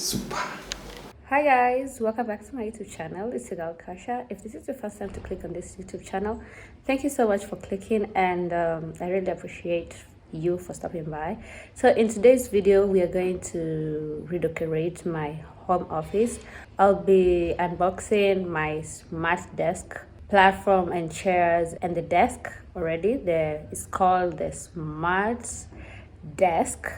Super. Hi guys, welcome back to my YouTube channel. It's your girl Kasha. If this is your first time to click on this YouTube channel, thank you so much for clicking, and I really appreciate you for stopping by. So in today's video, we are going to redecorate my home office. I'll be unboxing my smart desk platform and chairs, and the desk already there is called the smart desk.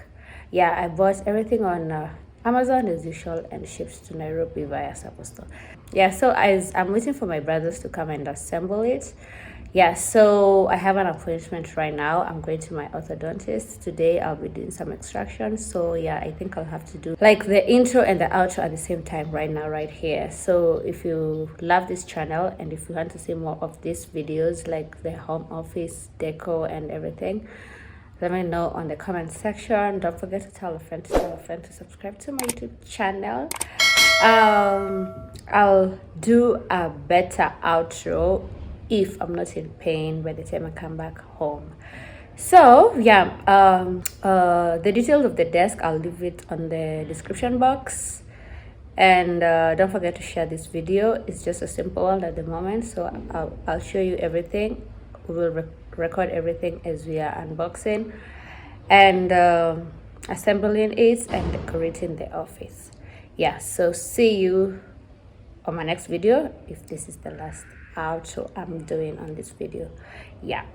Yeah, I bought everything on Amazon as usual and shipped to Nairobi via Saposto. Yeah, so as I'm waiting for my brothers to come and assemble it. Yeah, so I have an appointment right now. I'm going to my orthodontist today. I'll be doing some extraction. So yeah, I think I'll have to do like the intro and the outro at the same time right now, right here. So if you love this channel and if you want to see more of these videos like the home office decor and everything, let me know on the comment section. Don't forget to tell a friend to subscribe to my YouTube channel. I'll do a better outro if I'm not in pain by the time I come back home. So yeah, the details of the desk, I'll leave it on the description box. And don't forget to share this video. It's just a simple one at the moment, so I'll show you everything. We will record everything as we are unboxing and assembling it and decorating the office. Yeah, so see you on my next video if this is the last outro I'm doing on this video. Yeah,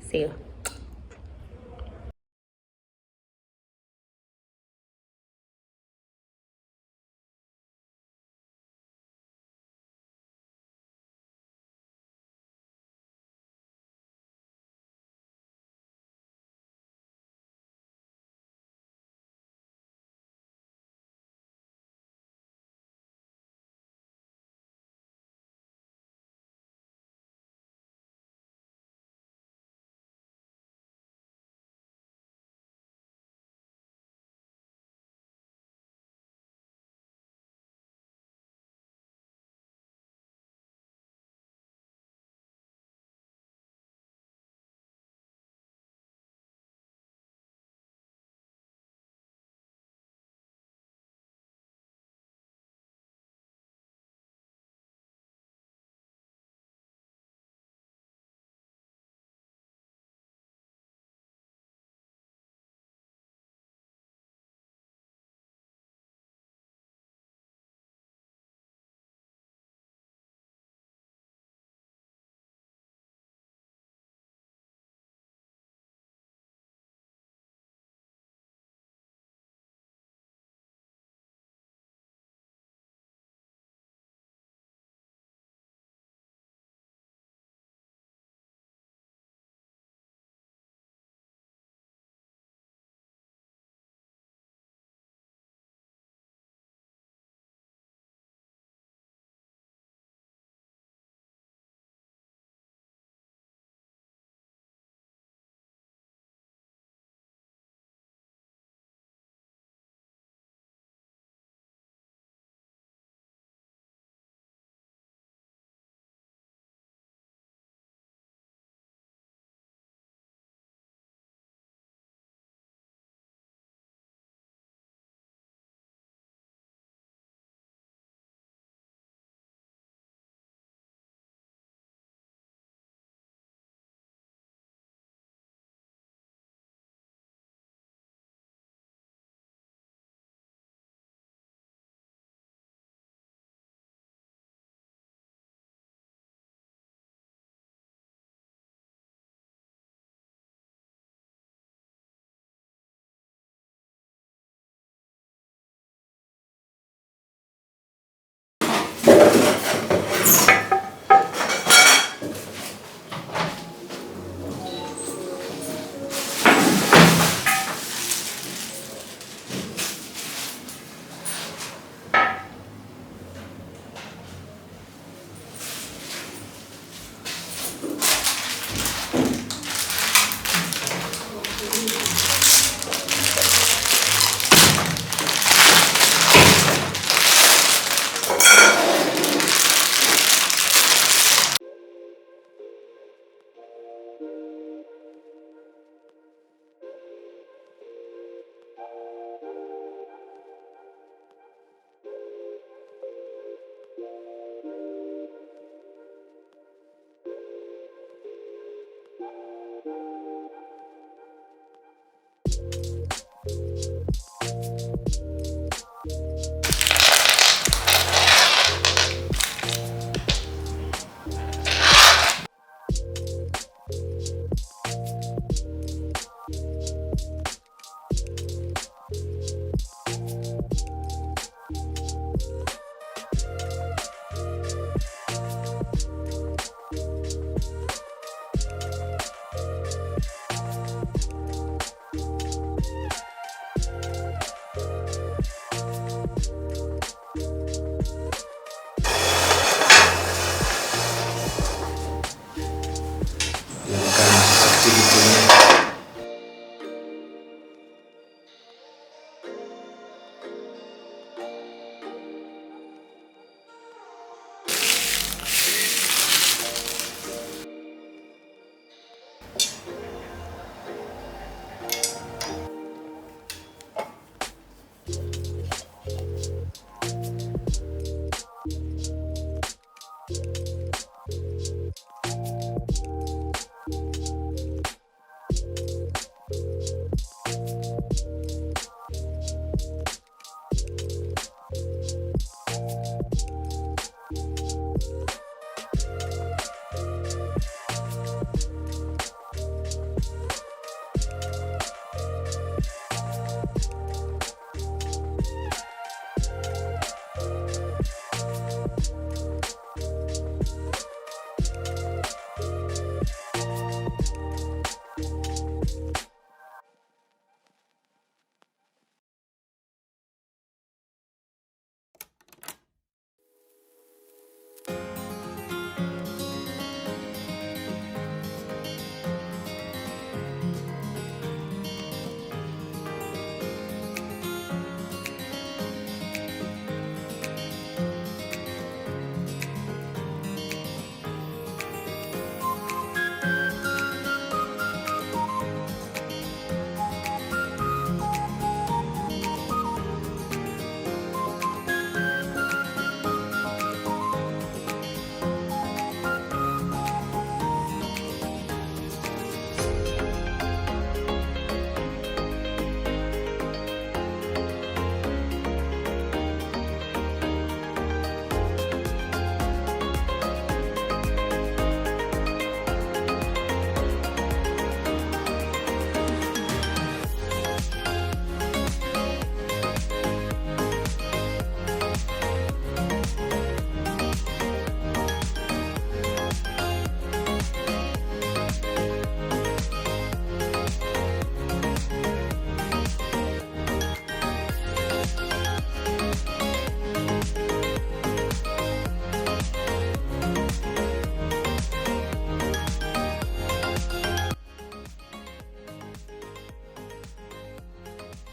see you.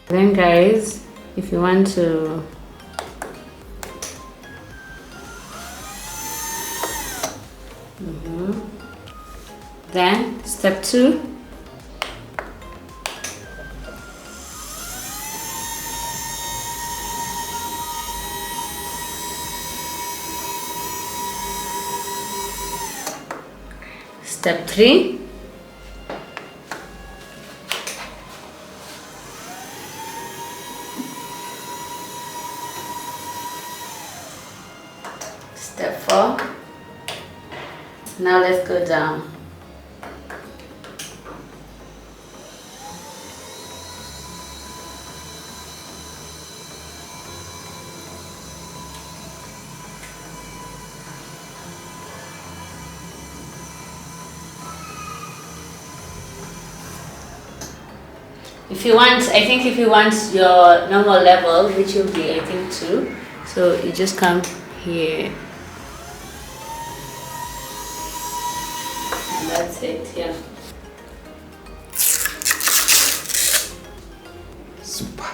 Then guys, if you want to then step 2, step 3, step 4. Now let's go down. If you want, I think if you want your normal level, which will be I think 2, so you just come here. And that's it, yeah. Super.